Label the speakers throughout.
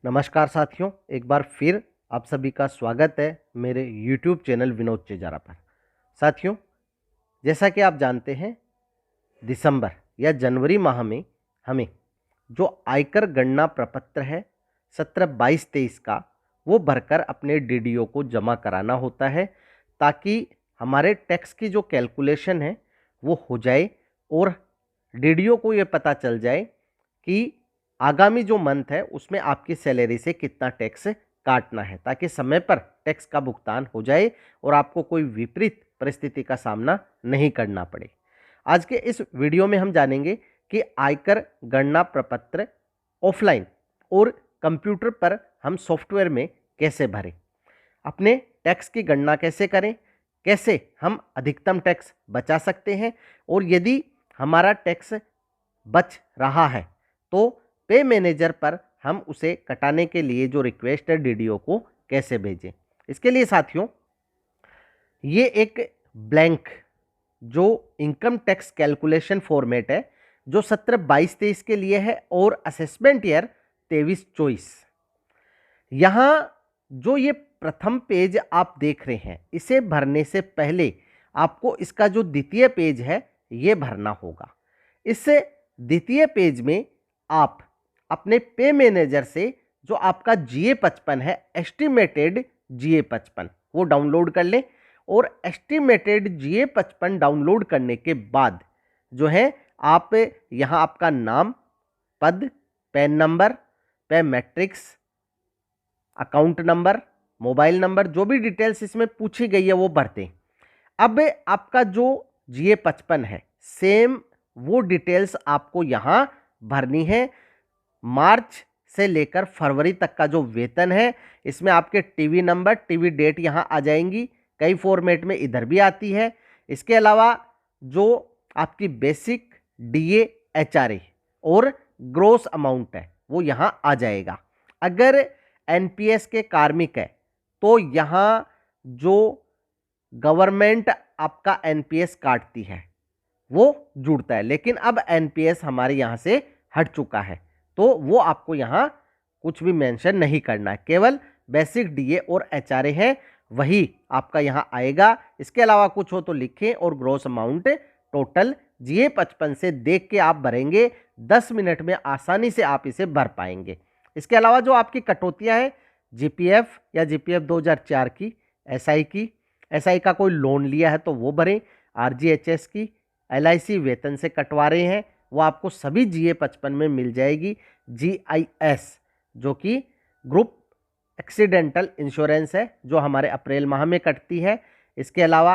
Speaker 1: नमस्कार साथियों, एक बार फिर आप सभी का स्वागत है मेरे YouTube चैनल विनोद चेजारा पर। साथियों, जैसा कि आप जानते हैं, दिसंबर या जनवरी माह में हमें जो आयकर गणना प्रपत्र है 17-22-23 का, वो भरकर अपने DDO को जमा कराना होता है, ताकि हमारे टैक्स की जो कैलकुलेशन है वो हो जाए और DDO को ये पता चल जाए कि आगामी जो मंथ है उसमें आपकी सैलरी से कितना टैक्स काटना है, ताकि समय पर टैक्स का भुगतान हो जाए और आपको कोई विपरीत परिस्थिति का सामना नहीं करना पड़े। आज के इस वीडियो में हम जानेंगे कि आयकर गणना प्रपत्र ऑफलाइन और कंप्यूटर पर हम सॉफ्टवेयर में कैसे भरें, अपने टैक्स की गणना कैसे करें, कैसे हम अधिकतम टैक्स बचा सकते हैं, और यदि हमारा टैक्स बच रहा है तो पे मैनेजर पर हम उसे कटाने के लिए जो रिक्वेस्ट है DDO को कैसे भेजें। इसके लिए साथियों, ये एक ब्लैंक जो इनकम टैक्स कैलकुलेशन फॉर्मेट है जो 17-22-23 के लिए है और असेसमेंट ईयर 23-24। यहाँ जो ये प्रथम पेज आप देख रहे हैं, इसे भरने से पहले आपको इसका जो द्वितीय पेज है ये भरना होगा। इससे द्वितीय पेज में आप अपने पे मैनेजर से जो आपका GA55 है, एस्टिमेटेड GA55, वो डाउनलोड कर लें। और एस्टिमेटेड GA55 डाउनलोड करने के बाद जो है आप यहाँ आपका नाम, पद, पैन नंबर, पे matrix, account number, mobile number, जो भी डिटेल्स इसमें पूछी गई है वो भरते हैं। अब आपका जो GA55 है, सेम वो डिटेल्स आपको यहाँ भरनी है। मार्च से लेकर फरवरी तक का जो वेतन है, इसमें आपके टीवी नंबर, टीवी डेट यहाँ आ जाएंगी, कई फॉर्मेट में इधर भी आती है। इसके अलावा जो आपकी बेसिक DA HRA और ग्रोस अमाउंट है वो यहाँ आ जाएगा। अगर NPS के कार्मिक है तो यहाँ जो गवर्नमेंट आपका NPS काटती है वो जुड़ता है, लेकिन अब NPS हमारे यहाँ से हट चुका है तो वो आपको यहाँ कुछ भी मेंशन नहीं करना है, केवल बेसिक DA और HRA है वही आपका यहाँ आएगा। इसके अलावा कुछ हो तो लिखें, और ग्रॉस अमाउंट टोटल GA55 से देख के आप भरेंगे, 10 मिनट में आसानी से आप इसे भर पाएंगे। इसके अलावा जो आपकी कटौतियाँ हैं, GPF या GPF 2004 की, SI का कोई लोन लिया है तो वो भरें, RGHS की, LIC वेतन से कटवा रहे हैं वो आपको सभी GA55 में मिल जाएगी। GIS जो कि ग्रुप एक्सीडेंटल इंश्योरेंस है जो हमारे अप्रैल माह में कटती है। इसके अलावा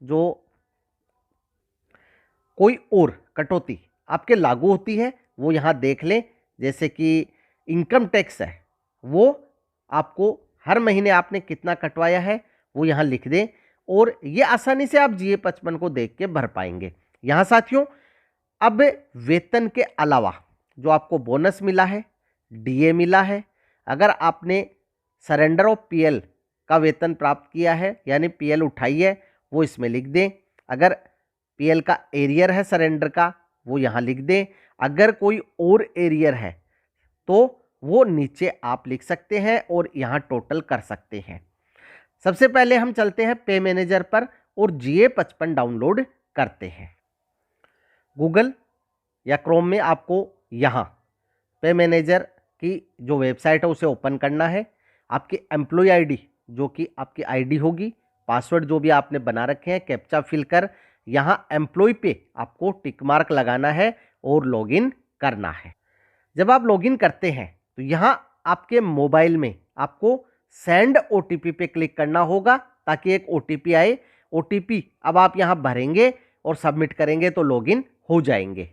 Speaker 1: जो कोई और कटौती आपके लागू होती है वो यहाँ देख लें, जैसे कि इनकम टैक्स है वो आपको हर महीने आपने कितना कटवाया है वो यहाँ लिख दें, और ये आसानी से आप GA55 को देख के भर पाएंगे। यहाँ साथियों, अब वेतन के अलावा जो आपको बोनस मिला है, DA मिला है, अगर आपने सरेंडर ऑफ PL का वेतन प्राप्त किया है यानी PL उठाई है वो इसमें लिख दें। अगर PL का एरियर है सरेंडर का वो यहाँ लिख दें। अगर कोई और एरियर है तो वो नीचे आप लिख सकते हैं और यहाँ टोटल कर सकते हैं। सबसे पहले हम चलते हैं पे मैनेजर पर और GA55 डाउनलोड करते हैं। गूगल या क्रोम में आपको यहाँ पे मैनेजर की जो वेबसाइट है उसे ओपन करना है। आपकी एम्प्लॉय ID जो कि आपकी ID होगी, पासवर्ड जो भी आपने बना रखे हैं, कैप्चा फिल कर यहाँ एम्प्लॉय पे आपको टिक मार्क लगाना है और लॉगिन करना है। जब आप लॉगिन करते हैं तो यहाँ आपके मोबाइल में आपको सेंड OTP पे क्लिक करना होगा ताकि एक OTP आए। OTP अब आप यहाँ भरेंगे और सबमिट करेंगे तो लॉगिन हो जाएंगे।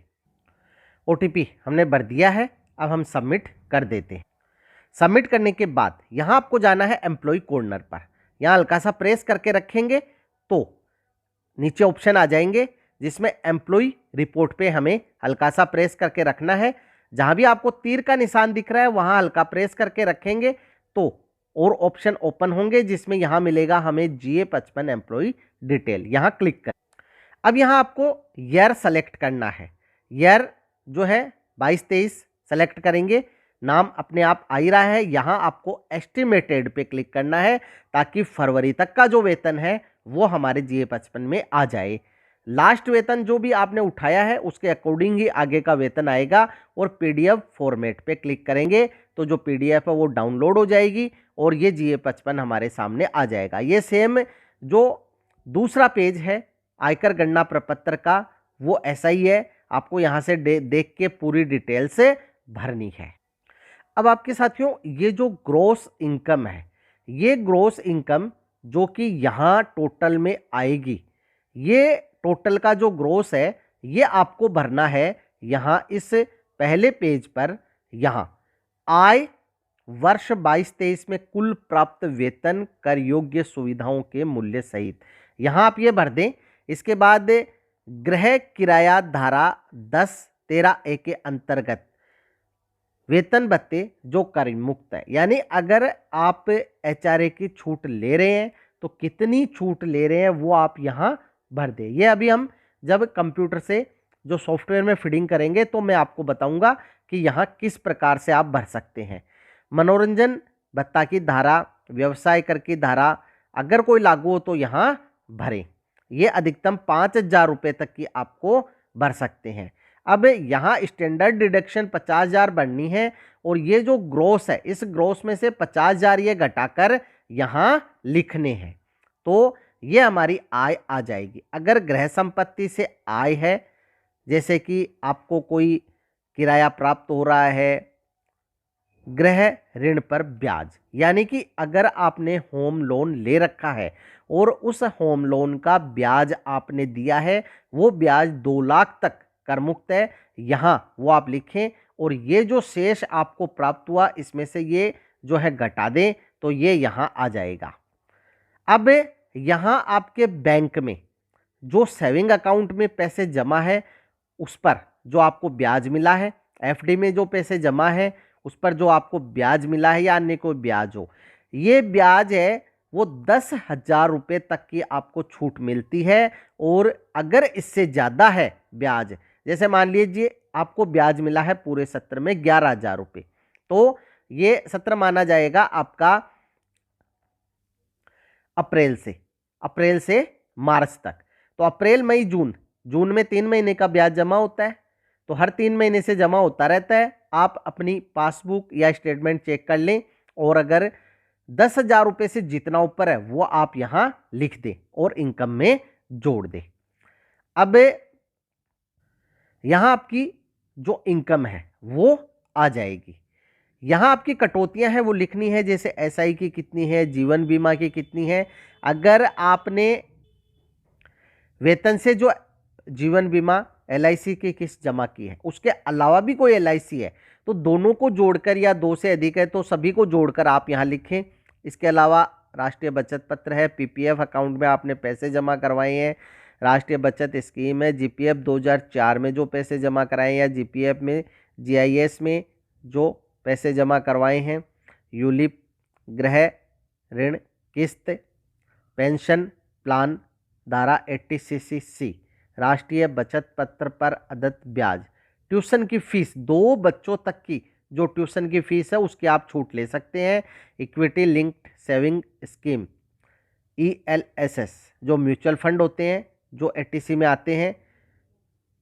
Speaker 1: OTP हमने भर दिया है, अब हम सबमिट कर देते हैं। सबमिट करने के बाद यहाँ आपको जाना है एम्प्लॉय कॉर्नर पर, यहाँ हल्का सा प्रेस करके रखेंगे तो नीचे ऑप्शन आ जाएंगे जिसमें एम्प्लॉय रिपोर्ट पे हमें हल्का सा प्रेस करके रखना है। जहाँ भी आपको तीर का निशान दिख रहा है वहाँ हल्का प्रेस करके रखेंगे तो और ऑप्शन ओपन होंगे जिसमें यहां मिलेगा हमें GA55 एम्प्लॉय डिटेल, यहां क्लिक करें। अब यहां आपको ईयर सेलेक्ट करना है। ईयर जो है 22-23 सेलेक्ट करेंगे, नाम अपने आप आ ही रहा है। यहां आपको एस्टिमेटेड पे क्लिक करना है ताकि फरवरी तक का जो वेतन है वो हमारे GA55 में आ जाए। लास्ट वेतन जो भी आपने उठाया है उसके अकॉर्डिंग ही आगे का वेतन आएगा। और PDF फॉर्मेट पे क्लिक करेंगे तो जो PDF है वो डाउनलोड हो जाएगी और ये GA55 हमारे सामने आ जाएगा। ये सेम जो दूसरा पेज है आयकर गणना प्रपत्र का वो ऐसा ही है, आपको यहां से देख के पूरी डिटेल से भरनी है। अब आपके साथियों ये जो ग्रॉस इनकम है, ये ग्रॉस इनकम जो कि यहां टोटल में आएगी, ये टोटल का जो ग्रॉस है ये आपको भरना है यहां इस पहले पेज पर। यहां आय वर्ष 22-23 में कुल प्राप्त वेतन कर योग्य सुविधाओं के मूल्य सहित, यहां आप ये भर दें। इसके बाद गृह किराया धारा 10-13A के अंतर्गत वेतन भत्ते जो कर मुक्त है, यानी अगर आप HRA की छूट ले रहे हैं तो कितनी छूट ले रहे हैं वो आप यहां भर दें। ये अभी हम जब कंप्यूटर से जो सॉफ्टवेयर में फीडिंग करेंगे तो मैं आपको बताऊंगा कि यहां किस प्रकार से आप भर सकते हैं। मनोरंजन भत्ता की धारा, व्यवसाय कर की धारा अगर कोई लागू हो तो यहां भरें। ये अधिकतम 5,000 रुपये तक की आपको भर सकते हैं। अब यहां स्टैंडर्ड डिडक्शन 50,000 बढ़नी है और ये जो ग्रोस है इस ग्रोस में से 50,000 ये घटाकर यहां लिखने हैं तो ये हमारी आय आ जाएगी। अगर गृह संपत्ति से आय है, जैसे कि आपको कोई किराया प्राप्त हो रहा है, गृह ऋण पर ब्याज, यानी कि अगर आपने होम लोन ले रखा है और उस होम लोन का ब्याज आपने दिया है, वो ब्याज 2 लाख तक कर मुक्त है, यहां वो आप लिखें। और ये जो शेष आपको प्राप्त हुआ इसमें से ये जो है घटा दें तो ये यहां आ जाएगा। अब यहां आपके बैंक में जो सेविंग अकाउंट में पैसे जमा है उस पर जो आपको ब्याज मिला है, FD में जो पैसे जमा है उस पर जो आपको ब्याज मिला है या अन्य कोई ब्याज हो, ये ब्याज है वो 10,000 रुपये तक की आपको छूट मिलती है। और अगर इससे ज़्यादा है ब्याज, जैसे मान लीजिए आपको ब्याज मिला है पूरे सत्र में 11,000 रुपये, तो ये सत्र माना जाएगा आपका अप्रैल से मार्च तक। तो अप्रैल मई जून में 3 महीने का ब्याज जमा होता है, तो हर 3 महीने से जमा होता रहता है। आप अपनी पासबुक या स्टेटमेंट चेक कर लें और अगर 10,000 रुपये से जितना ऊपर है वो आप यहां लिख दें और इनकम में जोड़ दें। अब यहां आपकी जो इनकम है वो आ जाएगी। यहां आपकी कटौतियां हैं वो लिखनी है, जैसे SI की कितनी है, जीवन बीमा की कितनी है। अगर आपने वेतन से जो जीवन बीमा LIC की किस्त जमा की है उसके अलावा भी कोई LIC है तो दोनों को जोड़कर, या 2 से अधिक है तो सभी को जोड़कर आप यहां लिखें। इसके अलावा राष्ट्रीय बचत पत्र है, PPF अकाउंट में आपने पैसे जमा करवाए हैं, राष्ट्रीय बचत स्कीम है, GPF 2004 में जो पैसे जमा कराए हैं या GPF में GIS में जो पैसे जमा करवाए हैं, यूलिप, गृह ऋण किस्त, पेंशन प्लान धारा 80CC, राष्ट्रीय बचत पत्र पर अदत्त ब्याज, ट्यूशन की फीस, 2 बच्चों तक की जो ट्यूशन की फीस है उसकी आप छूट ले सकते हैं, equity linked saving scheme ELSS जो म्यूचुअल फंड होते हैं जो 80C में आते हैं,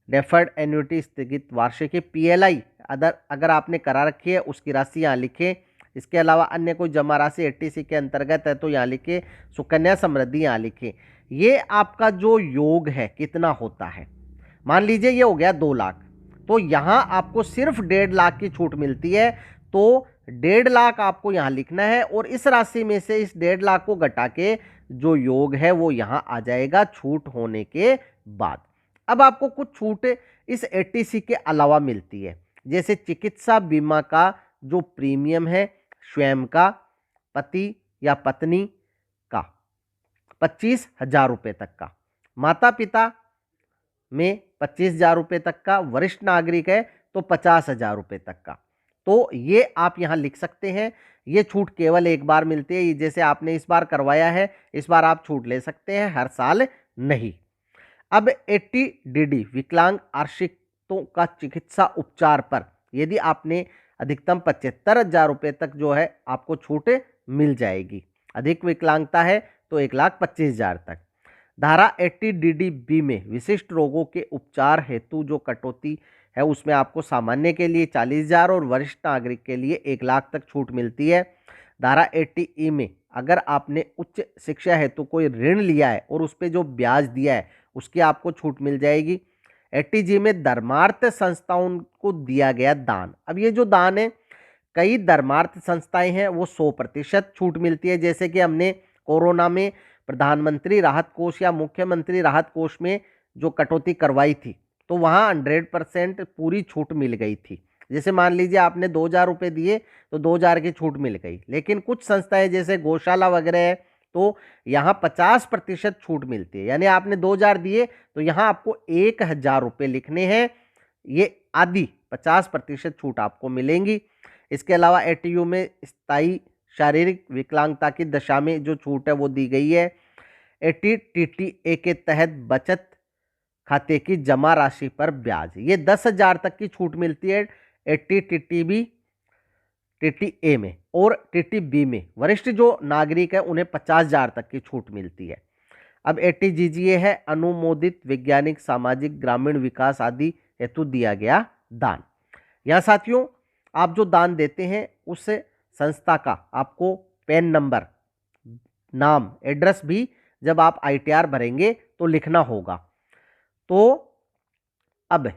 Speaker 1: डेफर्ड एन्युटी स्थगित वार्षिकी PLI अगर आपने करा रखी है उसकी राशि यहाँ लिखें। इसके अलावा अन्य कोई जमा राशि 80C के अंतर्गत है तो यहाँ लिखें, सुकन्या समृद्धि यहाँ लिखें। ये आपका जो योग है कितना होता है, मान लीजिए ये हो गया 2 लाख, तो यहाँ आपको सिर्फ 1.5 लाख की छूट मिलती है तो 1.5 लाख आपको यहाँ लिखना है और इस राशि में से इस 1.5 लाख को घटा के जो योग है वो यहाँ आ जाएगा छूट होने के बाद। अब आपको कुछ छूट इस 80C के अलावा मिलती है, जैसे चिकित्सा बीमा का जो प्रीमियम है स्वयं का, पति या पत्नी का 25,000 रुपये तक का, माता पिता में 25,000 रुपये तक का, वरिष्ठ नागरिक है तो 50,000 रुपये तक का। तो ये आप यहाँ लिख सकते हैं। ये छूट केवल एक बार मिलती है, जैसे आपने इस बार करवाया है इस बार आप छूट ले सकते हैं, हर साल नहीं। अब 80 DD विकलांग आश्रितों का चिकित्सा उपचार पर यदि आपने अधिकतम 75,000 रुपये तक जो है आपको छूट मिल जाएगी। अधिक विकलांगता है तो 1,25,000 तक। धारा 80 DD बी में विशिष्ट रोगों के उपचार हेतु जो कटौती है उसमें आपको सामान्य के लिए 40,000 और वरिष्ठ नागरिक के लिए 1,00,000 तक छूट मिलती है। धारा 80 ई में अगर आपने उच्च शिक्षा हेतु कोई ऋण लिया है और उस पर जो ब्याज दिया है उसकी आपको छूट मिल जाएगी। 80 जी में धर्मार्थ संस्थाओं को दिया गया दान। अब ये जो दान है, कई धर्मार्थ संस्थाएं हैं वो 100% छूट मिलती है। जैसे कि हमने कोरोना में प्रधानमंत्री राहत कोष या मुख्यमंत्री राहत कोष में जो कटौती करवाई थी तो वहाँ 100% पूरी छूट मिल गई थी। जैसे मान लीजिए आपने 2,000 रुपये दिए तो 2,000 की छूट मिल गई। लेकिन कुछ संस्थाएं जैसे गौशाला वगैरह है तो यहाँ 50% छूट मिलती है। यानी आपने 2,000 दिए तो यहाँ आपको 1,000 रुपये लिखने हैं, ये आदि 50% छूट आपको मिलेंगी। इसके अलावा एटीयू में स्थायी शारीरिक विकलांगता की दशा में जो छूट है वो दी गई है। 80 TTA के तहत बचत खाते की जमा राशि पर ब्याज, ये 10,000 तक की छूट मिलती है 80 TTA में। और TTB में वरिष्ठ जो नागरिक है उन्हें 50,000 तक की छूट मिलती है। अब 80 GGA है अनुमोदित वैज्ञानिक सामाजिक ग्रामीण विकास आदि हेतु दिया गया दान। यहाँ साथियों आप जो दान देते हैं उस संस्था का आपको पैन नंबर, नाम, एड्रेस भी जब आप ITR भरेंगे तो लिखना होगा। तो अब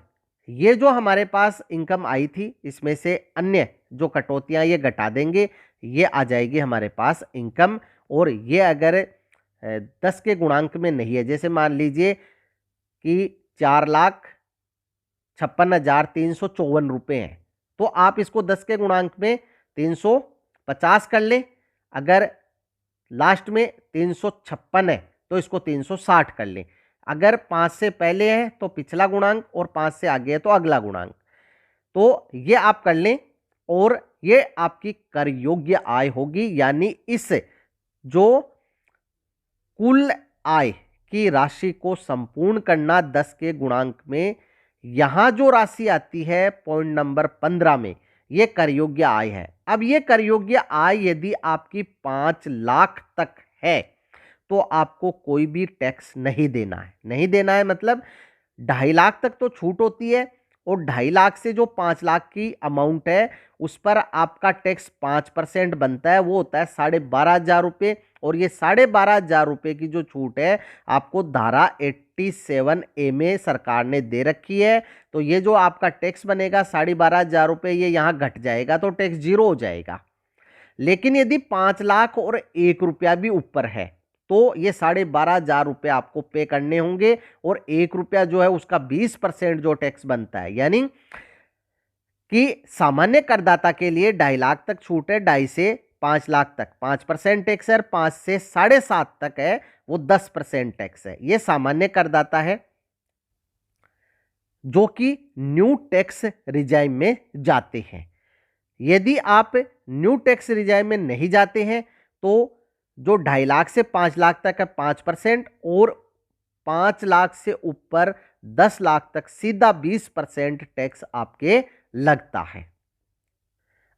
Speaker 1: ये जो हमारे पास इनकम आई थी इसमें से अन्य जो कटौतियां ये घटा देंगे, ये आ जाएगी हमारे पास इनकम। और ये अगर 10 के गुणांक में नहीं है, जैसे मान लीजिए कि 4,56,354 रुपये हैं तो आप इसको 10 के गुणांक में 350 कर लें। अगर लास्ट में 356 है तो इसको 360 कर लें। अगर 5 से पहले है तो पिछला गुणांक और 5 से आगे है तो अगला गुणांक। तो ये आप कर लें और ये आपकी कर योग्य आय होगी। यानी इस जो कुल आय की राशि को संपूर्ण करना 10 के गुणांक में, यहां जो राशि आती है पॉइंट नंबर 15 में, ये कर योग्य आय है। अब ये कर योग्य आय यदि आपकी 5 लाख तक है तो आपको कोई भी टैक्स नहीं देना है। नहीं देना है मतलब 2.5 लाख तक तो छूट होती है और 2.5 लाख से जो 5 लाख की अमाउंट है उस पर आपका टैक्स 5% बनता है, वो होता है 12,500 रुपये। और ये 12,500 रुपये की जो छूट है आपको धारा 87A में सरकार ने दे रखी है। तो ये जो आपका टैक्स बनेगा 12,500 रुपये, ये यहाँ घट जाएगा तो टैक्स 0 हो जाएगा। लेकिन यदि 5 लाख और 1 रुपया भी ऊपर है तो ये 12,500 रुपये आपको पे करने होंगे और 1 रुपया जो है उसका 20% जो टैक्स बनता है। यानी कि सामान्य करदाता के लिए 2.5 लाख तक छूट है, 2.5 से 5 लाख तक 5% टैक्स है, 5 से 7.5 तक है वो 10% टैक्स है। ये सामान्य करदाता है जो कि न्यू टैक्स रिजाइम में जाते हैं। यदि आप न्यू टैक्स रिजाइम में नहीं जाते हैं तो जो 2.5 लाख से 5 लाख तक है 5% और 5 लाख से ऊपर 10 लाख तक सीधा 20% टैक्स आपके लगता है।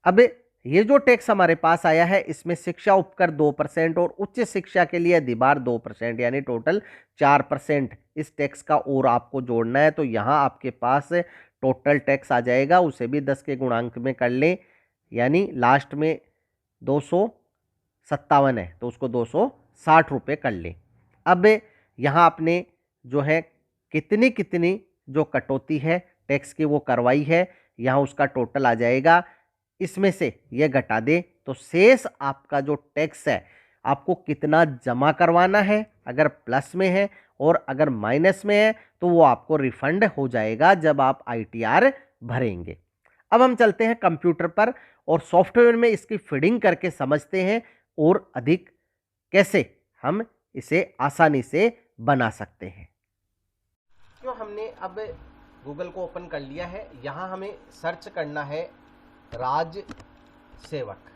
Speaker 1: अब ये जो टैक्स हमारे पास आया है इसमें शिक्षा उपकर 2% और उच्च शिक्षा के लिए अधिभार 2%, यानी टोटल 4% इस टैक्स का और आपको जोड़ना है। तो यहाँ आपके पास टोटल टैक्स आ जाएगा, उसे भी 10 के गुणांक में कर लें। यानी लास्ट में 257 है तो उसको 260 रुपये कर लें। अब यहाँ आपने जो है कितनी कितनी जो कटौती है टैक्स की वो करवाई है, यहाँ उसका टोटल आ जाएगा। इसमें से ये घटा दे तो शेष आपका जो टैक्स है आपको कितना जमा करवाना है, अगर प्लस में है और अगर माइनस में है तो वो आपको रिफंड हो जाएगा जब आप ITR भरेंगे। अब हम चलते हैं कंप्यूटर पर और सॉफ्टवेयर में इसकी फीडिंग करके समझते हैं और अधिक कैसे हम इसे आसानी से बना सकते हैं। क्यों हमने अब गूगल को ओपन कर लिया है, यहाँ हमें सर्च करना है राज सेवक।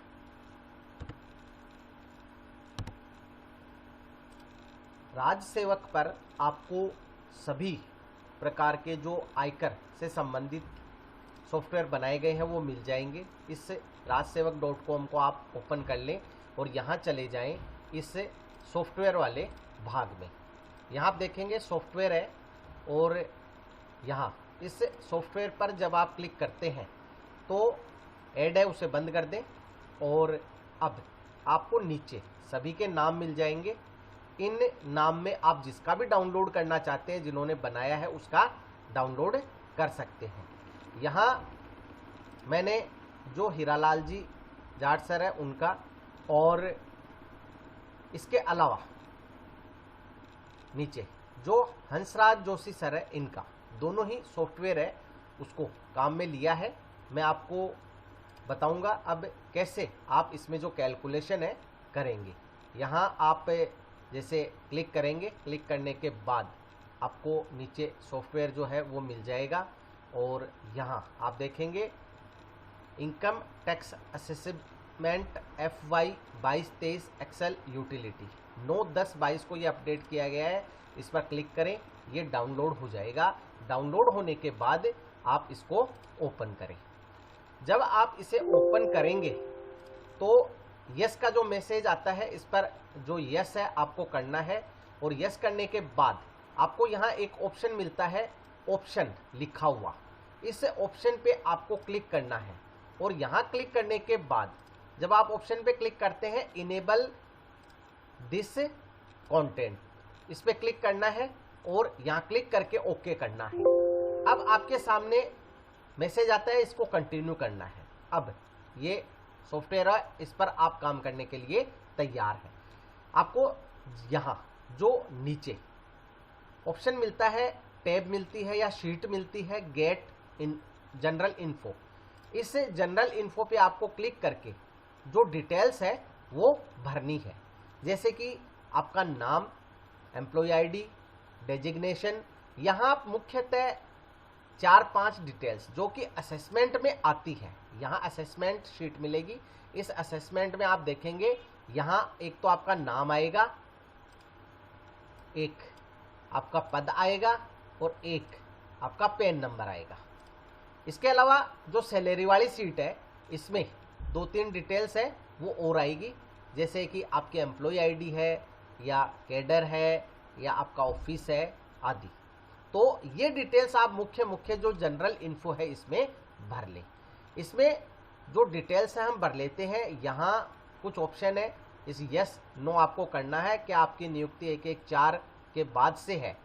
Speaker 1: राज सेवक पर आपको सभी प्रकार के जो आयकर से संबंधित सॉफ्टवेयर बनाए गए हैं वो मिल जाएंगे। इस rajsevak.com को आप ओपन कर लें और यहाँ चले जाएं इस सॉफ्टवेयर वाले भाग में। यहाँ आप देखेंगे सॉफ्टवेयर है और यहाँ इस सॉफ्टवेयर पर जब आप क्लिक करते हैं तो ऐड है उसे बंद कर दें और अब आपको नीचे सभी के नाम मिल जाएंगे। इन नाम में आप जिसका भी डाउनलोड करना चाहते हैं, जिन्होंने बनाया है उसका डाउनलोड कर सकते हैं। यहाँ मैंने जो हीरालाल जी जाट सर है उनका और इसके अलावा नीचे जो हंसराज जोशी सर है इनका दोनों ही सॉफ्टवेयर है उसको काम में लिया है। मैं आपको बताऊंगा अब कैसे आप इसमें जो कैलकुलेशन है करेंगे। यहाँ आप जैसे क्लिक करेंगे, क्लिक करने के बाद आपको नीचे सॉफ्टवेयर जो है वो मिल जाएगा और यहाँ आप देखेंगे income tax assessment FY 22-23 excel utility 9/10/22 को ये अपडेट किया गया है। इस पर क्लिक करें, ये डाउनलोड हो जाएगा। डाउनलोड होने के बाद आप इसको ओपन करें। जब आप इसे ओपन करेंगे तो यस का जो मैसेज आता है इस पर जो यस है आपको करना है और यस करने के बाद आपको यहाँ एक ऑप्शन मिलता है, ऑप्शन लिखा हुआ। इस ऑप्शन पे आपको क्लिक करना है और यहाँ क्लिक करने के बाद जब आप ऑप्शन पे क्लिक करते हैं इनेबल दिस कंटेंट, इस पे क्लिक करना है और यहाँ क्लिक करके ओके करना है। अब आपके सामने मैसेज आता है, इसको कंटिन्यू करना है। अब ये सॉफ्टवेयर है, इस पर आप काम करने के लिए तैयार है। आपको यहाँ जो नीचे ऑप्शन मिलता है, टैब मिलती है या शीट मिलती है, गेट इन जनरल इन्फो, इस जनरल इन्फो पे आपको क्लिक करके जो डिटेल्स है वो भरनी है। जैसे कि आपका नाम, एम्प्लॉय आईडी, डेजिग्नेशन। यहाँ आप मुख्यतः 4-5 डिटेल्स जो कि असेसमेंट में आती है, यहाँ असेसमेंट शीट मिलेगी। इस असेसमेंट में आप देखेंगे यहाँ एक तो आपका नाम आएगा, एक आपका पद आएगा और एक आपका पैन नंबर आएगा। इसके अलावा जो सैलरी वाली सीट है इसमें 2-3 डिटेल्स है वो और आएगी, जैसे कि आपकी एम्प्लॉय आईडी है या कैडर है या आपका ऑफिस है आदि। तो ये डिटेल्स आप मुख्य जो जनरल इन्फो है इसमें भर लें। इसमें जो डिटेल्स है हम भर लेते हैं। यहाँ कुछ ऑप्शन है, इस यस नो आपको करना है कि आपकी नियुक्ति 1-1-4 के बाद से है,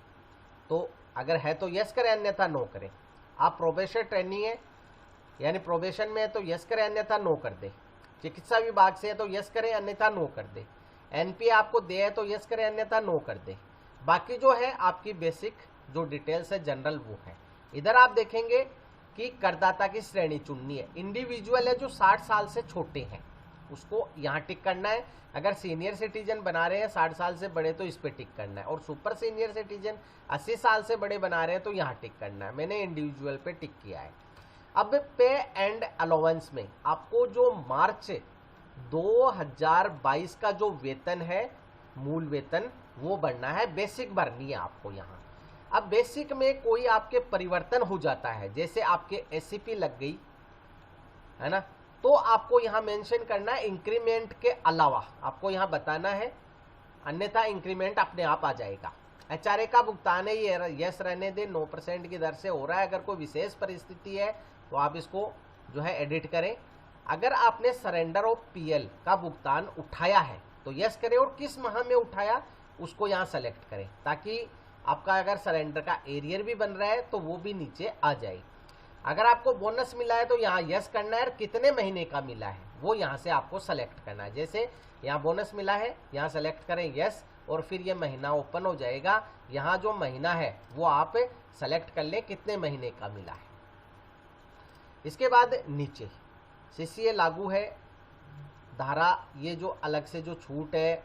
Speaker 1: तो अगर है तो यस करें, अन्यथा नो करें। आप प्रोबेशन ट्रेनिंग है यानी प्रोबेशन में है तो यस करें, अन्यथा नो कर दे। चिकित्सा विभाग से है तो यस करें, अन्यथा नो कर दे। NPA आपको दे है तो यस करें, अन्यथा नो कर दे। बाकी जो है आपकी बेसिक जो डिटेल्स है जनरल वो है। इधर आप देखेंगे कि करदाता की श्रेणी चुननी है। इंडिविजुअल है जो 60 साल से छोटे हैं उसको यहाँ टिक करना है। अगर सीनियर सिटीजन बना रहे हैं 60 साल से बड़े तो इस पे टिक करना है और सुपर सीनियर सिटीजन 80 साल से बड़े बना रहे हैं तो यहाँ टिक करना है। मैंने इंडिविजुअल पे टिक किया है। अब पे एंड अलाउंस में आपको जो मार्च 2022 का जो वेतन है, मूल वेतन, वो भरना है। बेसिक भरनी है आपको यहाँ। अब बेसिक में कोई आपके परिवर्तन हो जाता है, जैसे आपके SCP लग गई है ना, तो आपको यहाँ मेंशन करना है। इंक्रीमेंट के अलावा आपको यहाँ बताना है, अन्यथा इंक्रीमेंट अपने आप आ जाएगा। HRA का भुगतान है ये यस रहने दे, 9% की दर से हो रहा है। अगर कोई विशेष परिस्थिति है तो आप इसको जो है एडिट करें। अगर आपने सरेंडर ऑफ PL का भुगतान उठाया है तो यस करें और किस माह में उठाया उसको यहाँ सेलेक्ट करें, ताकि आपका अगर सरेंडर का एरियर भी बन रहा है तो वो भी नीचे आ जाए। अगर आपको बोनस मिला है तो यहाँ यस करना है और कितने महीने का मिला है वो यहाँ से आपको सेलेक्ट करना है। जैसे यहाँ बोनस मिला है, यहाँ सेलेक्ट करें यस और फिर ये महीना ओपन हो जाएगा। यहाँ जो महीना है वो आप सेलेक्ट कर लें कितने महीने का मिला है। इसके बाद नीचे CCA लागू है, धारा ये जो अलग से जो छूट है,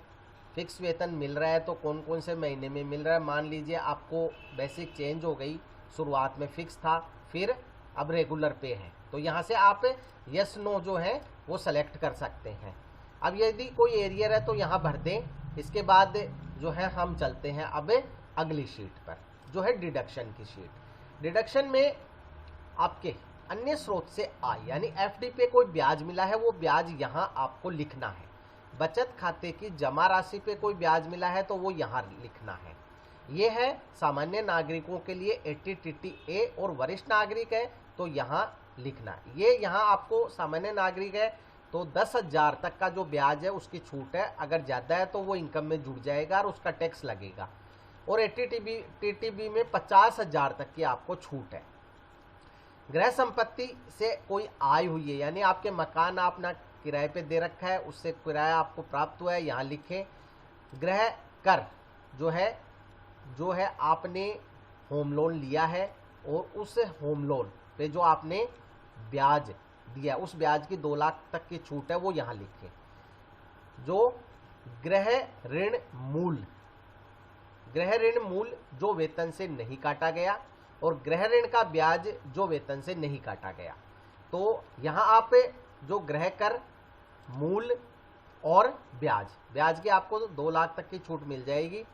Speaker 1: फिक्स वेतन मिल रहा है तो कौन कौन से महीने में मिल रहा है। मान लीजिए आपको बेसिक चेंज हो गई, शुरुआत में फिक्स था फिर अब रेगुलर पे है तो यहाँ से आप यस नो जो है वो सेलेक्ट कर सकते हैं। अब यदि कोई एरियर है तो यहाँ भर दें। इसके बाद जो है हम चलते हैं अब अगली शीट पर, जो है डिडक्शन की शीट। डिडक्शन में आपके अन्य स्रोत से आय यानी एफडी पे कोई ब्याज मिला है, वो ब्याज यहाँ आपको लिखना है। बचत खाते की जमा राशि पे कोई ब्याज मिला है तो वो यहाँ लिखना है। ये है सामान्य नागरिकों के लिए 80TTA और वरिष्ठ नागरिक है तो यहाँ लिखना। ये यहाँ आपको सामान्य नागरिक है तो 10,000 तक का जो ब्याज है उसकी छूट है, अगर ज़्यादा है तो वो इनकम में जुड़ जाएगा और उसका टैक्स लगेगा। और 80TTB में 50,000 तक की आपको छूट है। गृह संपत्ति से कोई आय हुई है यानी आपके मकान आपने किराए पे दे रखा है, उससे किराया आपको प्राप्त हुआ है, यहाँ लिखें। गृह कर जो है आपने होम लोन लिया है और उस होम लोन पे जो आपने ब्याज दिया, उस ब्याज की 2 लाख तक की छूट है, वो यहाँ लिखें। जो गृह ऋण मूल जो वेतन से नहीं काटा गया और गृह ऋण का ब्याज जो वेतन से नहीं काटा गया। तो यहाँ आप जो गृह कर, मूल और ब्याज की आपको 2 लाख तक की छूट मिल जाएगी।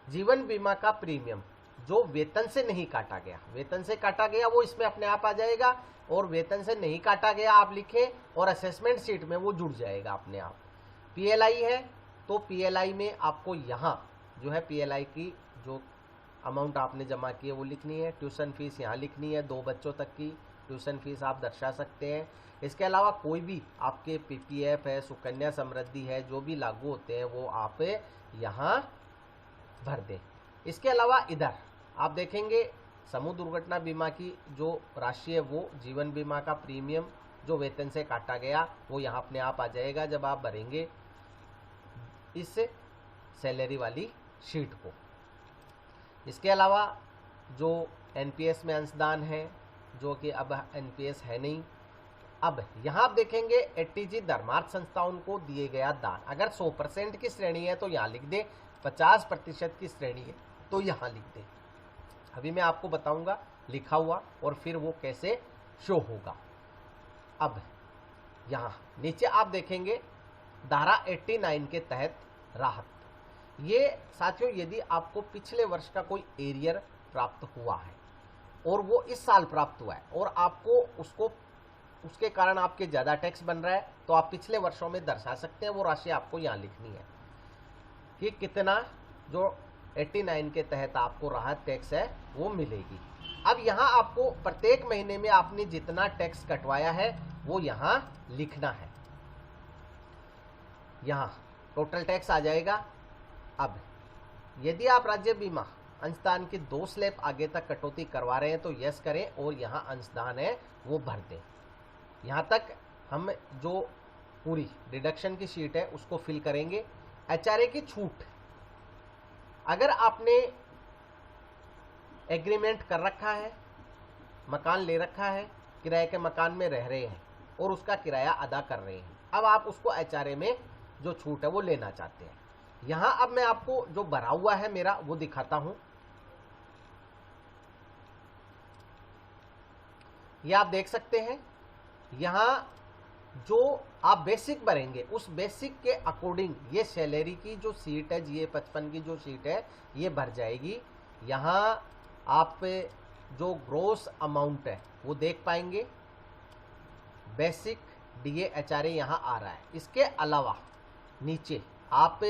Speaker 1: जीवन बीमा का प्रीमियम जो वेतन से नहीं काटा गया, वेतन से काटा गया वो इसमें अपने आप आ जाएगा और वेतन से नहीं काटा गया आप लिखें और असेसमेंट शीट में वो जुड़ जाएगा अपने आप। पीएलआई है तो पीएलआई में आपको यहाँ जो है पीएलआई की जो अमाउंट आपने जमा की है वो लिखनी है। ट्यूशन फीस यहाँ लिखनी है, 2 बच्चों तक की ट्यूशन फीस आप दर्शा सकते हैं। इसके अलावा कोई भी आपके पीपीएफ है, सुकन्या समृद्धि है, जो भी लागू होते हैं वो आप यहाँ भर दें। इसके अलावा इधर आप देखेंगे समूह दुर्घटना बीमा की जो राशि है वो जीवन बीमा का प्रीमियम जो वेतन से काटा गया वो यहाँ अपने आप आ जाएगा जब आप भरेंगे इस सैलरी वाली शीट को। इसके अलावा जो एनपीएस में अंशदान है जो कि अब एनपीएस है नहीं। अब यहाँ आप देखेंगे एटीजी धर्मार्थ संस्थाओं को दिए गया दान, अगर 100% की श्रेणी है तो यहाँ लिख दे, 50% की श्रेणी है तो यहाँ लिख दे। अभी मैं आपको बताऊंगा लिखा हुआ और फिर वो कैसे शो होगा। अब यहाँ नीचे आप देखेंगे धारा 89 के तहत राहत। ये साथियों यदि आपको पिछले वर्ष का कोई एरियर प्राप्त हुआ है और वो इस साल प्राप्त हुआ है और आपको उसके कारण आपके ज़्यादा टैक्स बन रहा है तो आप पिछले वर्षों में दर्शा सकते हैं। वो राशि आपको यहाँ लिखनी है कि कितना जो 89 के तहत आपको राहत टैक्स है वो मिलेगी। अब यहाँ आपको प्रत्येक महीने में आपने जितना टैक्स कटवाया है वो यहाँ लिखना है। यहाँ टोटल टैक्स आ जाएगा। अब यदि आप राज्य बीमा अंशदान की 2 स्लैब आगे तक कटौती करवा रहे हैं तो यस करें और यहाँ अंशदान है वो भर दें। यहाँ तक हम जो पूरी डिडक्शन की शीट है उसको फिल करेंगे। एचआरए की छूट, अगर आपने एग्रीमेंट कर रखा है, मकान ले रखा है, किराए के मकान में रह रहे हैं और उसका किराया अदा कर रहे हैं, अब आप उसको एचआरए में जो छूट है वो लेना चाहते हैं। यहाँ अब मैं आपको जो भरा हुआ है मेरा वो दिखाता हूं। ये आप देख सकते हैं यहाँ जो आप बेसिक भरेंगे उस बेसिक के अकॉर्डिंग ये सैलरी की जो सीट है GA55 की जो सीट है ये भर जाएगी। यहाँ आप जो ग्रोस अमाउंट है वो देख पाएंगे, बेसिक DA HRA यहाँ आ रहा है। इसके अलावा नीचे आप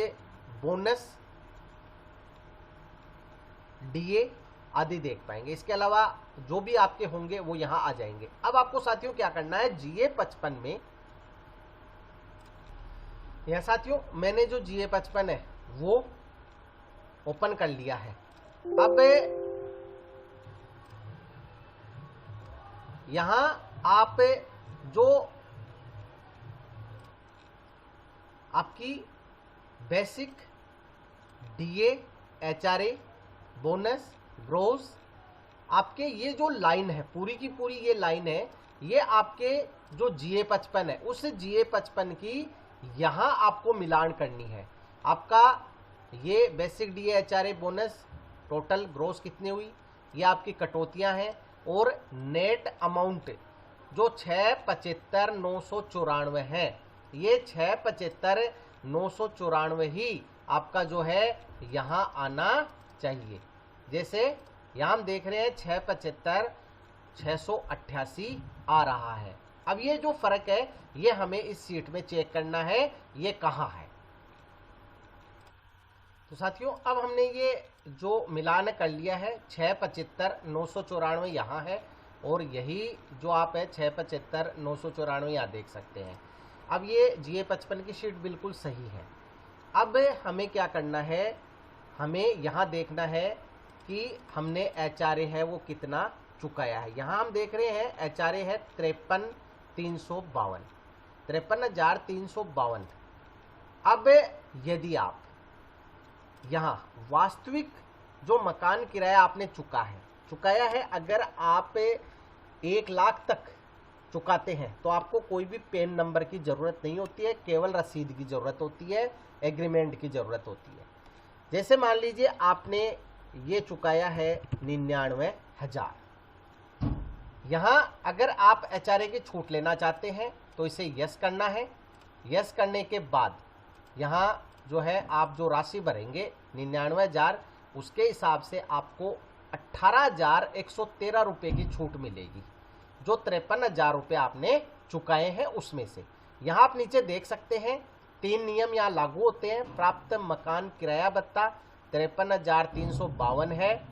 Speaker 1: बोनस DA आदि देख पाएंगे। इसके अलावा जो भी आपके होंगे वो यहाँ आ जाएंगे। अब आपको साथियों क्या करना है, GA55 में यह साथियों मैंने जो GA55 है वो ओपन कर लिया है। अब यहाँ आप जो आपकी basic DA HRA bonus gross आपके ये जो लाइन है पूरी की पूरी ये लाइन है, ये आपके जो GA55 है उस GA55 की यहाँ आपको मिलान करनी है। आपका ये basic DA HRA bonus total gross कितनी हुई, ये आपकी कटौतियाँ हैं और नेट अमाउंट जो 675,994 है, ये 675,994 ही आपका जो है यहाँ आना चाहिए। जैसे यहाँ हम देख रहे हैं 675,688 आ रहा है। अब ये जो फर्क है ये हमें इस शीट में चेक करना है ये कहाँ है। तो साथियों अब हमने ये जो मिलान कर लिया है 675,994 यहाँ है और यही जो आप है 675,994 यहाँ देख सकते हैं। अब ये GA55 की शीट बिल्कुल सही है। अब हमें क्या करना है, हमें यहाँ देखना है कि हमने HRA है वो कितना चुकाया है। यहाँ हम देख रहे हैं HRA है 53,352, 53,352। अब यदि आप यहाँ वास्तविक जो मकान किराया आपने चुकाया है, अगर आप 1 लाख तक चुकाते हैं तो आपको कोई भी पेन नंबर की ज़रूरत नहीं होती है, केवल रसीद की ज़रूरत होती है, एग्रीमेंट की ज़रूरत होती है। जैसे मान लीजिए आपने ये चुकाया है 99,000। यहाँ अगर आप HRA की छूट लेना चाहते हैं तो इसे यस करना है। यस करने के बाद यहाँ जो है आप जो राशि भरेंगे 99,000, उसके हिसाब से आपको 18,113 रुपये की छूट मिलेगी, जो 53,000 रुपये आपने चुकाए हैं उसमें से। यहाँ आप नीचे देख सकते हैं 3 नियम यहाँ लागू होते हैं। प्राप्त मकान किराया भत्ता 53,352 है।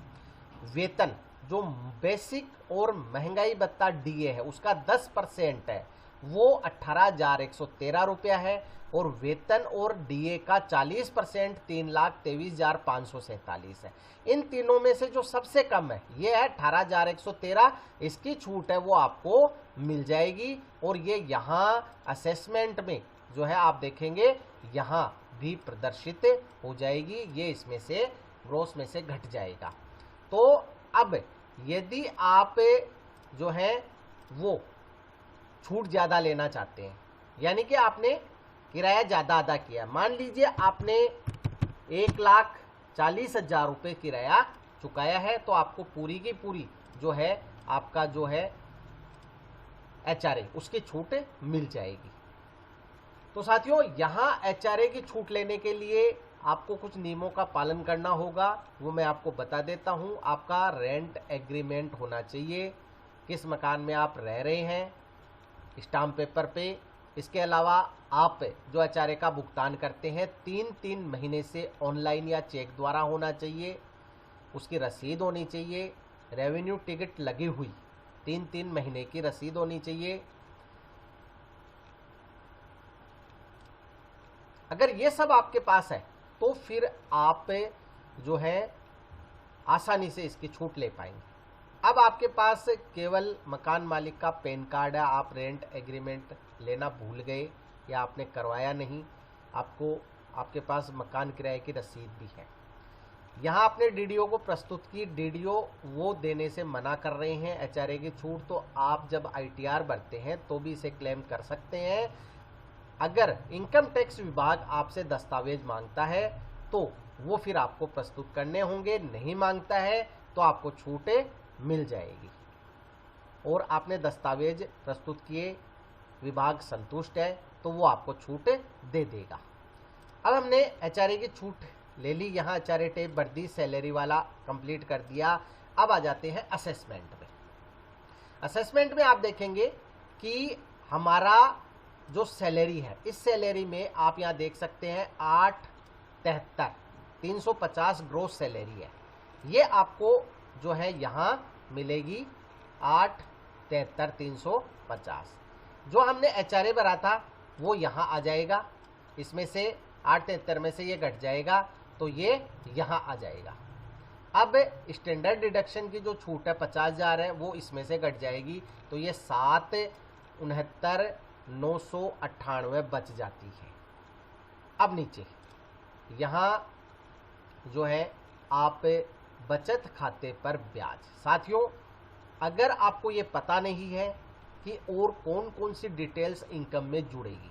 Speaker 1: वेतन जो बेसिक और महंगाई भत्ता DA है उसका 10% है, वो 18,113 रुपया है। और वेतन और DA का 40% 3,23,547 है। इन तीनों में से जो सबसे कम है ये है 18,113, इसकी छूट है वो आपको मिल जाएगी। और ये यहाँ असेसमेंट में जो है आप देखेंगे यहाँ भी प्रदर्शित हो जाएगी, ये इसमें से ग्रोस में से घट जाएगा। तो अब यदि आप जो है वो छूट ज़्यादा लेना चाहते हैं, यानी कि आपने किराया ज़्यादा अदा किया, मान लीजिए आपने 1,40,000 रुपये किराया चुकाया है, तो आपको पूरी की पूरी जो है आपका जो है HRA उसकी छूट मिल जाएगी। तो साथियों यहाँ HRA की छूट लेने के लिए आपको कुछ नियमों का पालन करना होगा, वो मैं आपको बता देता हूँ। आपका रेंट एग्रीमेंट होना चाहिए, किस मकान में आप रह रहे हैं, स्टाम्प पेपर पे। इसके अलावा आप जो HRA का भुगतान करते हैं 3-3 महीने से ऑनलाइन या चेक द्वारा होना चाहिए, उसकी रसीद होनी चाहिए। रेवेन्यू टिकट लगी हुई 3-3 महीने की रसीद होनी चाहिए। अगर ये सब आपके पास है तो फिर आप जो है आसानी से इसकी छूट ले पाएंगे। अब आपके पास केवल मकान मालिक का पैन कार्ड है, आप रेंट एग्रीमेंट लेना भूल गए या आपने करवाया नहीं, आपके पास मकान किराए की रसीद भी है। यहाँ आपने DDO को प्रस्तुत की, DDO वो देने से मना कर रहे हैं HRA की छूट, तो आप जब ITR भरते हैं तो भी इसे क्लेम कर सकते हैं। अगर इनकम टैक्स विभाग आपसे दस्तावेज मांगता है तो वो फिर आपको प्रस्तुत करने होंगे, नहीं मांगता है तो आपको छूट मिल जाएगी। और आपने दस्तावेज प्रस्तुत किए, विभाग संतुष्ट है तो वो आपको छूट दे देगा। अब हमने HRA की छूट ले ली, यहाँ HRA टेप भर दी, सैलरी वाला कंप्लीट कर दिया। अब आ जाते हैं असेसमेंट में। असेसमेंट में आप देखेंगे कि हमारा जो सैलरी है, इस सैलरी में आप यहाँ देख सकते हैं 8,73,350 ग्रोस सैलरी है। ये आपको जो है यहाँ मिलेगी 8,73,350। जो हमने HRA भरा था वो यहाँ आ जाएगा, इसमें से 8,73 में से ये घट जाएगा तो ये यहाँ आ जाएगा। अब स्टैंडर्ड डिडक्शन की जो छूट है 50,000 है वो इसमें से घट जाएगी, तो ये 7,69,998 बच जाती है। अब नीचे यहाँ जो है आप बचत खाते पर ब्याज। साथियों अगर आपको ये पता नहीं है कि और कौन कौन सी डिटेल्स इनकम में जुड़ेगी,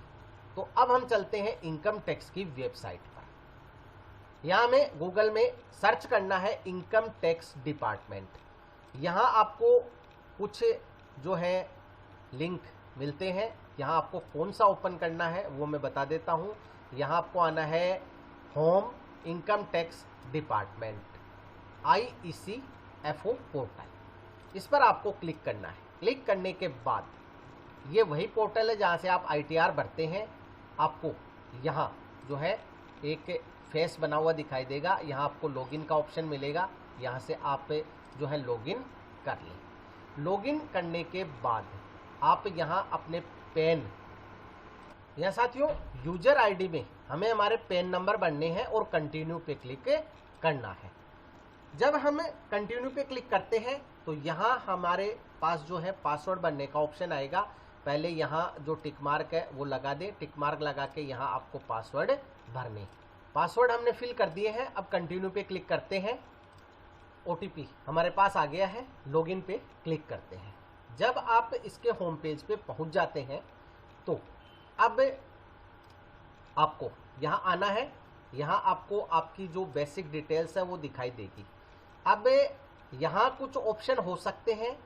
Speaker 1: तो अब हम चलते हैं इनकम टैक्स की वेबसाइट पर। यहाँ हमें गूगल में सर्च करना है इनकम टैक्स डिपार्टमेंट। यहाँ आपको कुछ जो है लिंक मिलते हैं। यहाँ आपको कौन सा ओपन करना है वो मैं बता देता हूँ। यहाँ आपको आना है home income tax department IECFO portal, इस पर आपको क्लिक करना है। क्लिक करने के बाद ये वही पोर्टल है जहाँ से आप ITR भरते हैं। आपको यहाँ जो है एक फेस बना हुआ दिखाई देगा, यहाँ आपको लॉगिन का ऑप्शन मिलेगा, यहाँ से आप जो है लॉगिन कर लें। लॉगिन करने के बाद आप यहाँ अपने पैन, यहाँ साथियों यूजर आईडी में हमें हमारे पैन नंबर भरने हैं और कंटिन्यू पे क्लिक करना है। जब हम कंटिन्यू पे क्लिक करते हैं तो यहाँ हमारे पास जो है पासवर्ड बनने का ऑप्शन आएगा। पहले यहाँ जो टिक मार्क है वो लगा दें, टिक मार्क लगा के यहाँ आपको पासवर्ड भरने। पासवर्ड हमने फिल कर दिए हैं। अब कंटिन्यू पे क्लिक करते हैं। OTP हमारे पास आ गया है, लॉगिन पे क्लिक करते हैं। जब आप इसके होम पेज पे पहुंच जाते हैं तो अब आपको यहाँ आना है। यहाँ आपको आपकी जो बेसिक डिटेल्स है वो दिखाई देगी। अब यहाँ कुछ ऑप्शन हो सकते हैं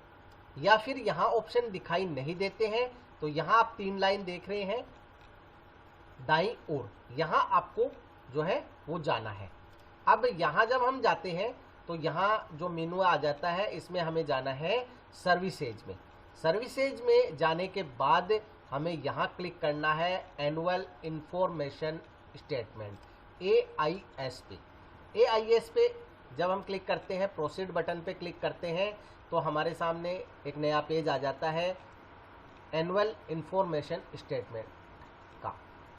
Speaker 1: या फिर यहाँ ऑप्शन दिखाई नहीं देते हैं। तो यहाँ आप 3 लाइन देख रहे हैं दाईं ओर, यहाँ आपको जो है वो जाना है। अब यहाँ जब हम जाते हैं तो यहाँ जो मेनू आ जाता है, इसमें हमें जाना है सर्विसेज में। सर्विसेज में जाने के बाद हमें यहाँ क्लिक करना है एनुअल इंफॉर्मेशन स्टेटमेंट AIS पे। AIS पे जब हम क्लिक करते हैं, प्रोसीड बटन पे क्लिक करते हैं तो हमारे सामने एक नया पेज आ जाता है एनुअल इंफॉर्मेशन स्टेटमेंट का।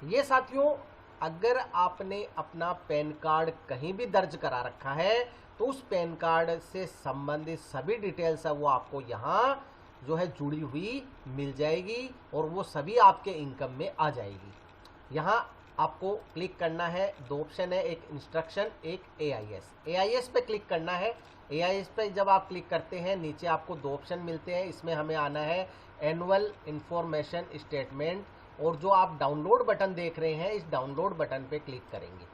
Speaker 1: ये साथियों अगर आपने अपना पैन कार्ड कहीं भी दर्ज करा रखा है तो उस पैन कार्ड से संबंधित सभी डिटेल्स है वो आपको यहाँ जो है जुड़ी हुई मिल जाएगी और वो सभी आपके इनकम में आ जाएगी। यहाँ आपको क्लिक करना है, 2 ऑप्शन है, एक इंस्ट्रक्शन, एक AIS पे क्लिक करना है। AIS पे जब आप क्लिक करते हैं नीचे आपको 2 ऑप्शन मिलते हैं। इसमें हमें आना है एनुअल इंफॉर्मेशन स्टेटमेंट, और जो आप डाउनलोड बटन देख रहे हैं इस डाउनलोड बटन पे क्लिक करेंगे।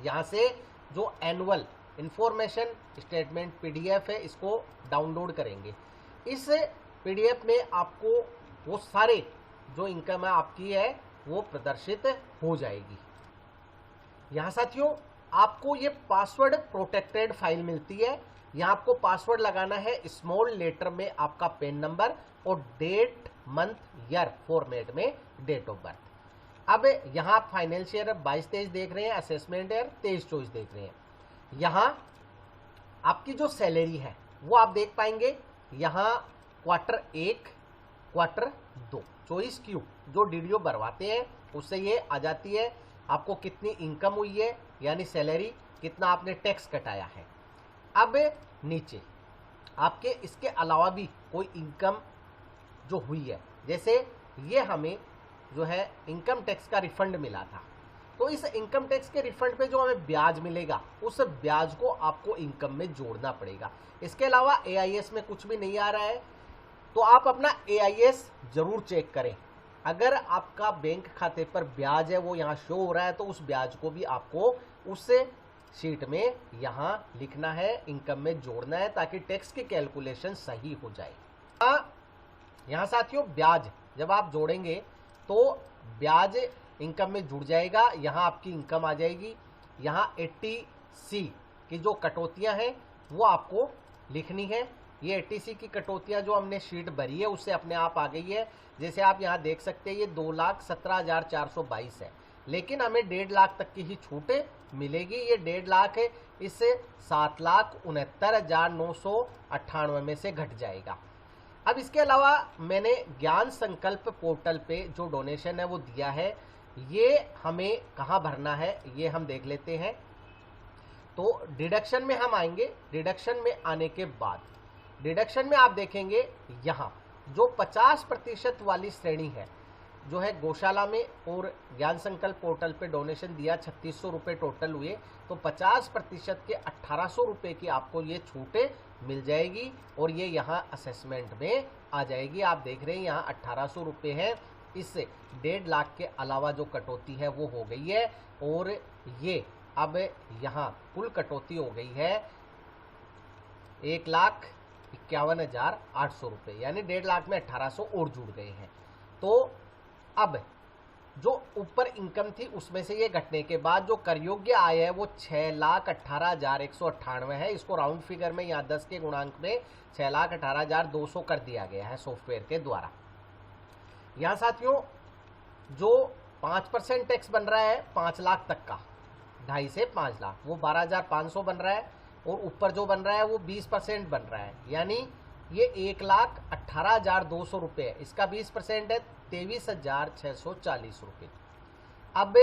Speaker 1: यहाँ से जो एनुअल इंफॉर्मेशन स्टेटमेंट PDF है इसको डाउनलोड करेंगे। इस PDF में आपको वो सारे जो इनकम है आपकी है वो प्रदर्शित हो जाएगी। यहाँ साथियों आपको ये पासवर्ड प्रोटेक्टेड फाइल मिलती है। यहाँ आपको पासवर्ड लगाना है स्मॉल लेटर में आपका पैन नंबर और डेट मंथ ईयर फॉर्मेट में डेट ऑफ बर्थ। अब यहाँ आप फाइनेंशियल 22-23 देख रहे हैं, असेसमेंट ईयर 23-24 देख रहे हैं। यहाँ आपकी जो सैलरी है वो आप देख पाएंगे। यहाँ Q1, Q2 24Q जो DDO भरवाते हैं उससे ये आ जाती है आपको कितनी इनकम हुई है, यानी सैलरी कितना आपने टैक्स कटाया है। अब नीचे आपके इसके अलावा भी कोई इनकम जो हुई है, जैसे ये हमें जो है इनकम टैक्स का रिफंड मिला था, तो इस इनकम टैक्स के रिफंड पे जो हमें ब्याज मिलेगा उस ब्याज को आपको इनकम में जोड़ना पड़ेगा। इसके अलावा AIS में कुछ भी नहीं आ रहा है तो आप अपना AIS जरूर चेक करें। अगर आपका बैंक खाते पर ब्याज है वो यहाँ शो हो रहा है तो उस ब्याज को भी आपको उस शीट में यहाँ लिखना है, इनकम में जोड़ना है ताकि टैक्स की कैलकुलेशन सही हो जाए। यहाँ साथियों ब्याज जब आप जोड़ेंगे तो ब्याज इनकम में जुड़ जाएगा, यहाँ आपकी इनकम आ जाएगी। यहाँ 80C की जो कटौतियाँ हैं वो आपको लिखनी है। ये 80C की कटौतियाँ जो हमने शीट भरी है उससे अपने आप आ गई है। जैसे आप यहाँ देख सकते हैं ये 2,17,422 है, लेकिन हमें 1.5 लाख तक की ही छूट मिलेगी। ये 1.5 लाख है, इससे 7,69,998 में से घट जाएगा। अब इसके अलावा मैंने ज्ञान संकल्प पोर्टल पे जो डोनेशन है वो दिया है, ये हमें कहाँ भरना है ये हम देख लेते हैं। तो डिडक्शन में हम आएंगे। डिडक्शन में आने के बाद डिडक्शन में आप देखेंगे यहाँ जो 50% वाली श्रेणी है जो है गौशाला में और ज्ञान संकल्प पोर्टल पे डोनेशन दिया 3600 रुपये टोटल हुए, तो 50% के 1800 रुपये की आपको ये छूटें मिल जाएगी और ये यहाँ असेसमेंट में आ जाएगी। आप देख रहे हैं यहाँ 1800 रुपये है, इससे 1.5 लाख के अलावा जो कटौती है वो हो गई है और ये अब यहाँ कुल कटौती हो गई है 1,00,000 51,800 रुपये, यानी 1.5 लाख में 1800 और जुड़ गए हैं। तो अब जो ऊपर इनकम थी उसमें से ये घटने के बाद जो कर योग्य आय है वो 6,18,198 है। इसको राउंड फिगर में यहाँ 10 के गुणांक में 6,18,200 कर दिया गया है सॉफ्टवेयर के द्वारा। यहाँ साथियों जो 5% टैक्स बन रहा है 5 लाख तक का, 2.5 से 5 लाख, वो 12,500 बन रहा है, और ऊपर जो बन रहा है वो 20% बन रहा है, यानी ये 1,18,200 रुपये है। इसका 20% है 23,640 रुपये। अब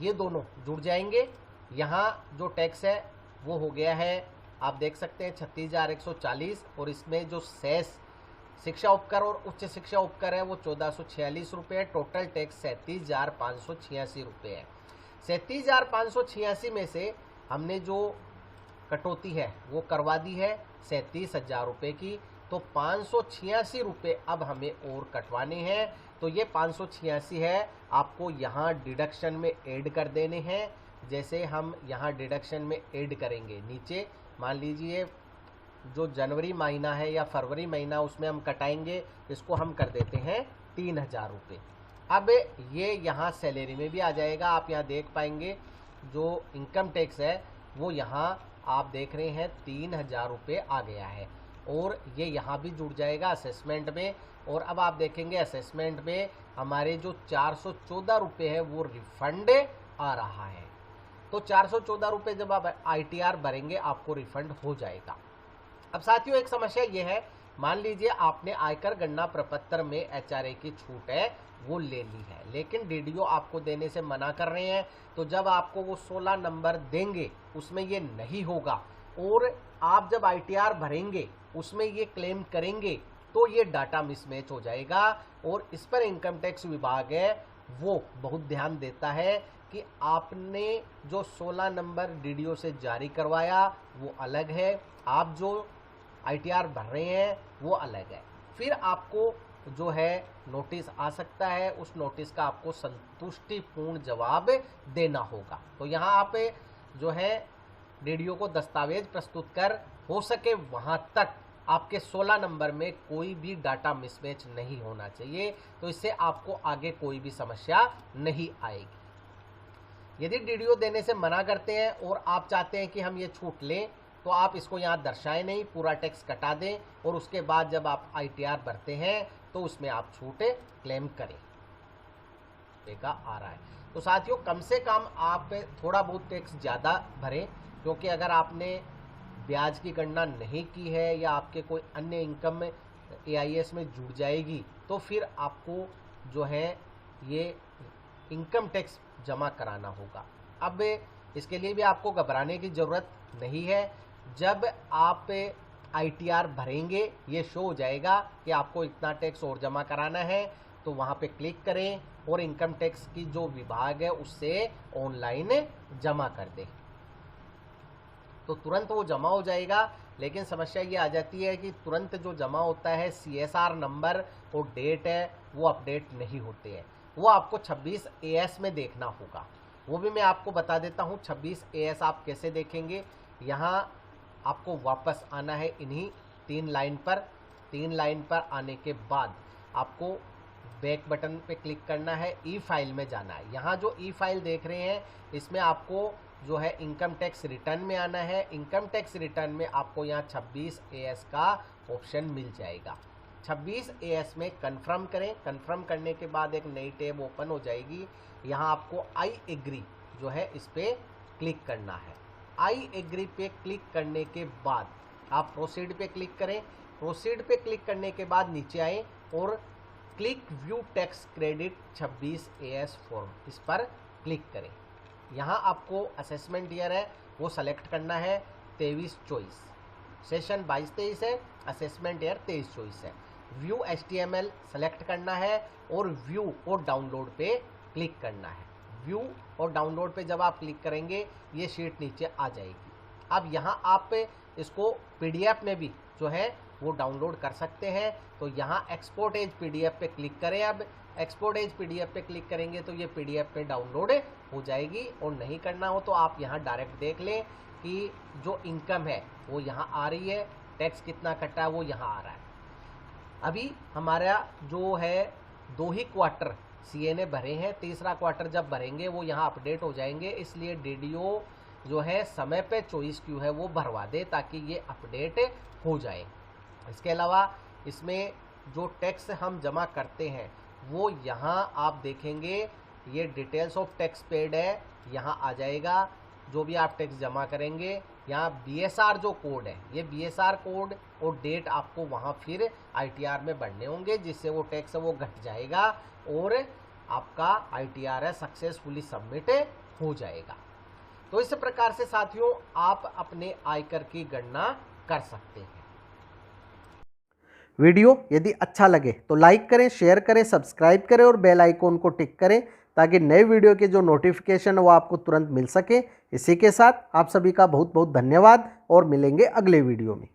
Speaker 1: ये दोनों जुड़ जाएंगे। यहाँ जो टैक्स है वो हो गया है, आप देख सकते हैं 36,140, और इसमें जो सेस शिक्षा उपकर और उच्च शिक्षा उपकर है वो 1,446 रुपये। टोटल टैक्स 37,586 रुपये है। 37,586 में से हमने जो कटौती है वो करवा दी है 37,000 रुपये की, तो 586 रुपये अब हमें और कटवाने हैं। तो ये 586 है, आपको यहाँ डिडक्शन में ऐड कर देने हैं। जैसे हम यहाँ डिडक्शन में ऐड करेंगे, नीचे मान लीजिए जो जनवरी महीना है या फरवरी महीना उसमें हम कटाएंगे, इसको हम कर देते हैं 3,000 रुपये। अब ये यहाँ सैलरी में भी आ जाएगा। आप यहाँ देख पाएंगे जो इनकम टैक्स है वो यहाँ आप देख रहे हैं 3,000 रुपये आ गया है, और ये यहाँ भी जुड़ जाएगा असेसमेंट में। और अब आप देखेंगे असेसमेंट में हमारे जो 414 रुपये है वो रिफंड आ रहा है। तो 414 रुपये जब आप ITR भरेंगे आपको रिफंड हो जाएगा। अब साथियों एक समस्या ये है, मान लीजिए आपने आयकर गणना प्रपत्र में HRA की छूट है वो ले ली है, लेकिन DDO आपको देने से मना कर रहे हैं। तो जब आपको वो 16 नंबर देंगे उसमें ये नहीं होगा, और आप जब ITR भरेंगे उसमें ये क्लेम करेंगे तो ये डाटा मिसमैच हो जाएगा। और इस पर इनकम टैक्स विभाग है वो बहुत ध्यान देता है कि आपने जो 16 नंबर DDO से जारी करवाया वो अलग है, आप जो ITR भर रहे हैं वो अलग है। फिर आपको जो है नोटिस आ सकता है, उस नोटिस का आपको संतुष्टिपूर्ण जवाब देना होगा। तो यहाँ आप जो है DDO को दस्तावेज प्रस्तुत कर हो सके वहाँ तक आपके 16 नंबर में कोई भी डाटा मिसमैच नहीं होना चाहिए, तो इससे आपको आगे कोई भी समस्या नहीं आएगी। यदि DDO देने से मना करते हैं और आप चाहते हैं कि हम ये छूट लें, तो आप इसको यहाँ दर्शाएं नहीं, पूरा टैक्स कटा दें, और उसके बाद जब आप ITR भरते हैं तो उसमें आप छूट क्लेम करें। देखा आ रहा है। तो साथियों कम से कम आप थोड़ा बहुत टैक्स ज़्यादा भरें, क्योंकि अगर आपने ब्याज की गणना नहीं की है या आपके कोई अन्य इनकम AIS में जुड़ जाएगी तो फिर आपको जो है ये इनकम टैक्स जमा कराना होगा। अब इसके लिए भी आपको घबराने की ज़रूरत नहीं है। जब आप ITR भरेंगे ये शो हो जाएगा कि आपको इतना टैक्स और जमा कराना है, तो वहाँ पे क्लिक करें और इनकम टैक्स की जो विभाग है उससे ऑनलाइन जमा कर दें, तो तुरंत वो जमा हो जाएगा। लेकिन समस्या ये आ जाती है कि तुरंत जो जमा होता है CSR नंबर और डेट है वो अपडेट नहीं होते हैं, वो आपको 26 AS में देखना होगा। वो भी मैं आपको बता देता हूँ 26 AS आप कैसे देखेंगे। यहाँ आपको वापस आना है इन्हीं 3 लाइन पर। 3 लाइन पर आने के बाद आपको बैक बटन पे क्लिक करना है, ई फाइल में जाना है। यहाँ जो ई फाइल देख रहे हैं इसमें आपको जो है इनकम टैक्स रिटर्न में आना है। इनकम टैक्स रिटर्न में आपको यहाँ 26 AS का ऑप्शन मिल जाएगा। 26 AS में कन्फर्म करें। कन्फर्म करने के बाद एक नई टैब ओपन हो जाएगी। यहाँ आपको आई एग्री जो है इस पर क्लिक करना है। आई एग्री पे क्लिक करने के बाद आप प्रोसीड पे क्लिक करें। प्रोसीड पे क्लिक करने के बाद नीचे आए और click view tax credit 26 AS form, इस पर क्लिक करें। यहाँ आपको असेसमेंट ईयर है वो सेलेक्ट करना है 23-24, सेशन 22-23 है, असेसमेंट ईयर 23-24 है। व्यू HTML सेलेक्ट करना है और व्यू और डाउनलोड पे क्लिक करना है। व्यू और डाउनलोड पे जब आप क्लिक करेंगे ये शीट नीचे आ जाएगी। अब यहाँ आप इसको PDF में भी जो है वो डाउनलोड कर सकते हैं। तो यहाँ एक्सपोर्ट एज PDF पे क्लिक करें। अब एक्सपोर्ट एज PDF पे क्लिक करेंगे तो ये PDF पे डाउनलोड हो जाएगी। और नहीं करना हो तो आप यहाँ डायरेक्ट देख लें कि जो इनकम है वो यहाँ आ रही है, टैक्स कितना कटा है वो यहाँ आ रहा है। अभी हमारा जो है 2 ही क्वार्टर सीए ने भरे हैं, तीसरा क्वार्टर जब भरेंगे वो यहाँ अपडेट हो जाएंगे, इसलिए डीडीओ जो है समय पे 24 क्यू है वो भरवा दे ताकि ये अपडेट हो जाए। इसके अलावा इसमें जो टैक्स हम जमा करते हैं वो यहाँ आप देखेंगे, ये डिटेल्स ऑफ टैक्स पेड है, यहाँ आ जाएगा जो भी आप टैक्स जमा करेंगे। यहाँ बीएसआर जो कोड है, ये बीएसआर कोड और डेट आपको वहाँ फिर आईटीआर में भरने होंगे, जिससे वो टैक्स वो घट जाएगा और आपका आईटीआर है सक्सेसफुली सबमिट हो जाएगा। तो इस प्रकार से साथियों आप अपने आयकर की गणना कर सकते हैं। वीडियो यदि अच्छा लगे तो लाइक करें, शेयर करें, सब्सक्राइब करें और बेल आइकॉन को टिक करें ताकि नए वीडियो के जो नोटिफिकेशन है वो आपको तुरंत मिल सके। इसी के साथ आप सभी का बहुत बहुत धन्यवाद और मिलेंगे अगले वीडियो में।